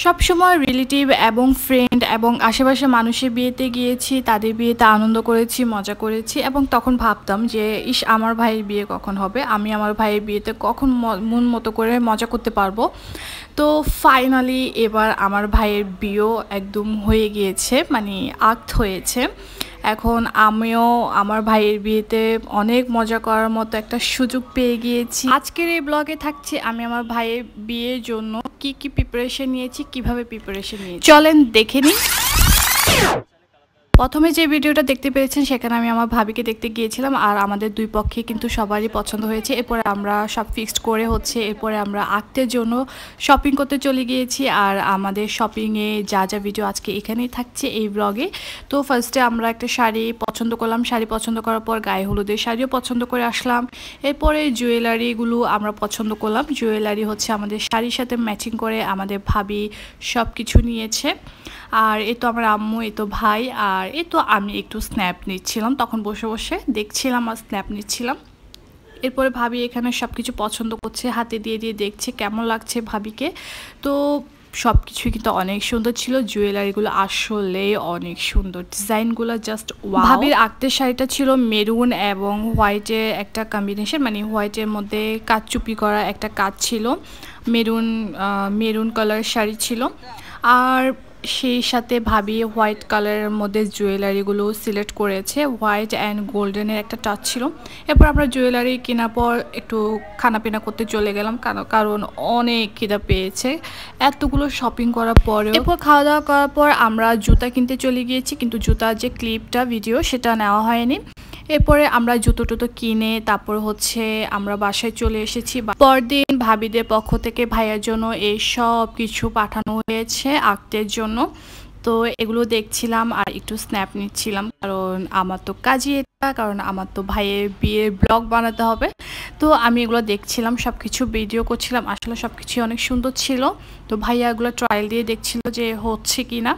সবসময় রিলেটিভ এবং ফ্রেন্ড এবং আশেপাশের মানুষের বিয়েতে গিয়েছি, তাদের বিয়েতে আনন্দ করেছি, মজা করেছি এবং তখন ভাবতাম যে ইস আমার ভাইয়ের বিয়ে কখন হবে, আমি আমার ভাইয়ের বিয়েতে কখন মন মতো করে মজা করতে পারবো। তো ফাইনালি এবার আমার ভাইয়ের বিয়েও একদম হয়ে গিয়েছে, মানে আক্ট হয়েছে। এখন আমিও আমার ভাইয়ের বিয়েতে অনেক মজা করার মতো একটা সুযোগ পেয়ে গিয়েছি। আজকের এই ব্লগে থাকছে আমি আমার ভাইয়ের বিয়ের জন্য কি কি প্রিপারেশন নিয়েছি, কিভাবে প্রিপারেশন নিয়েছি, চলেন দেখে নিই। প্রথমে যে ভিডিওটা দেখতে পেরেছেন সেখানে আমি আমার ভাবিকে দেখতে গিয়েছিলাম, আর আমাদের দুই পক্ষে কিন্তু সবারই পছন্দ হয়েছে। এরপরে আমরা সব ফিক্সড করে এরপরে আমরা আঁকতের জন্য শপিং করতে চলে গিয়েছি। আর আমাদের শপিংয়ে যা যা ভিডিও আজকে এখানেই থাকছে এই ব্লগে। তো ফার্স্টে আমরা একটা শাড়ি পছন্দ করলাম, শাড়ি পছন্দ করার পর গায়ে হলুদের শাড়িও পছন্দ করে আসলাম। এরপরে জুয়েলারিগুলো আমরা পছন্দ করলাম, জুয়েলারি হচ্ছে আমাদের শাড়ির সাথে ম্যাচিং করে আমাদের ভাবি সব কিছু নিয়েছে। আর এই তো আমার আম্মু, এই তো ভাই, আর এই তো আমি একটু স্ন্যাপ নিচ্ছিলাম, তখন বসে বসে দেখছিলাম আর স্ন্যাপ নিচ্ছিলাম। এরপরে ভাবি এখানে সব কিছু পছন্দ করছে, হাতে দিয়ে দিয়ে দেখছে কেমন লাগছে ভাবিকে। তো সব কিছুই কিন্তু অনেক সুন্দর ছিল, জুয়েলারিগুলো আসলে অনেক সুন্দর, ডিজাইনগুলো জাস্ট ওয়াও। ভাবির আঁকতের শাড়িটা ছিল মেরুন এবং হোয়াইটের একটা কম্বিনেশন, মানে হোয়াইটের মধ্যে কাচচুপি করা একটা কাজ ছিল, মেরুন কালার শাড়ি ছিল। আর সেই সাথে ভাবি হোয়াইট কালারের মধ্যে জুয়েলারিগুলো সিলেক্ট করেছে, হোয়াইট অ্যান্ড গোল্ডেনের একটা টাচ ছিল। এরপর আমরা জুয়েলারি কেনার পর একটু খানাপিনা করতে চলে গেলাম, কারণ অনেক খিদা পেয়েছে এতগুলো শপিং করার পরেও। এরপর খাওয়া দাওয়া করার পর আমরা জুতা কিনতে চলে গিয়েছি, কিন্তু জুতার যে ক্লিপটা ভিডিও সেটা নেওয়া হয়নি। এরপরে আমরা জুতো টুতো কিনে তারপর হচ্ছে আমরা বাসায় চলে এসেছি। পরদিন ভাবিদের পক্ষ থেকে ভাইয়ের জন্য এই সব কিছু পাঠানো হয়েছে আঁকতের জন্য। তো এগুলো দেখছিলাম আর একটু স্ন্যাপ নিচ্ছিলাম, কারণ আমার তো কাজই এটা, কারণ আমার তো ভাইয়ের বিয়ের ব্লগ বানাতে হবে। তো আমি এগুলো দেখছিলাম, সব কিছু ভিডিও করছিলাম, আসলে সব কিছুই অনেক সুন্দর ছিল। তো ভাইয়া এগুলো ট্রায়াল দিয়ে দেখছিল যে হচ্ছে কি না।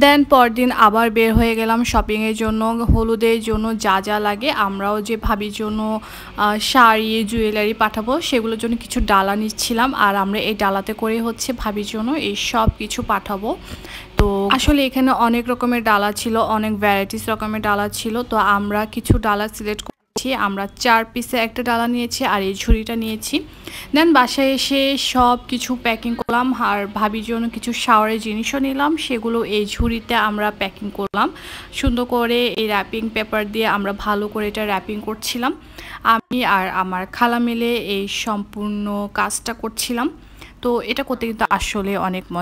দেন পরদিন আবার বের হয়ে গেলাম শপিংয়ের জন্য, হলুদের জন্য যা যা লাগে। আমরাও যে ভাবির জন্য শাড়ি জুয়েলারি পাঠাবো সেগুলোর জন্য কিছু ডালা নিচ্ছিলাম, আর আমরা এই ডালাতে করে হচ্ছে ভাবির জন্য এই সব কিছু পাঠাবো। তো আসলে এখানে অনেক রকমের ডালা ছিল, অনেক ভ্যারাইটিস রকমের ডালা ছিল। তো আমরা কিছু ডালা সিলেক্ট করেছি, আমরা 4 পিসে একটা ডালা নিয়েছি আর এই ঝুড়িটা নিয়েছি। দেন বাসায় এসে সব কিছু প্যাকিং করলাম, আর ভাবির জন্য কিছু শাওয়ারের জিনিসও নিলাম, সেগুলো এই ঝুড়িতে আমরা প্যাকিং করলাম সুন্দর করে। এই র্যাপিং পেপার দিয়ে আমরা ভালো করে এটা র্যাপিং করছিলাম, আমি আর আমার খালা মিলে এই সম্পূর্ণ কাজটা করছিলাম। তো এটা করতে কিন্তু আসলে অনেক মজা।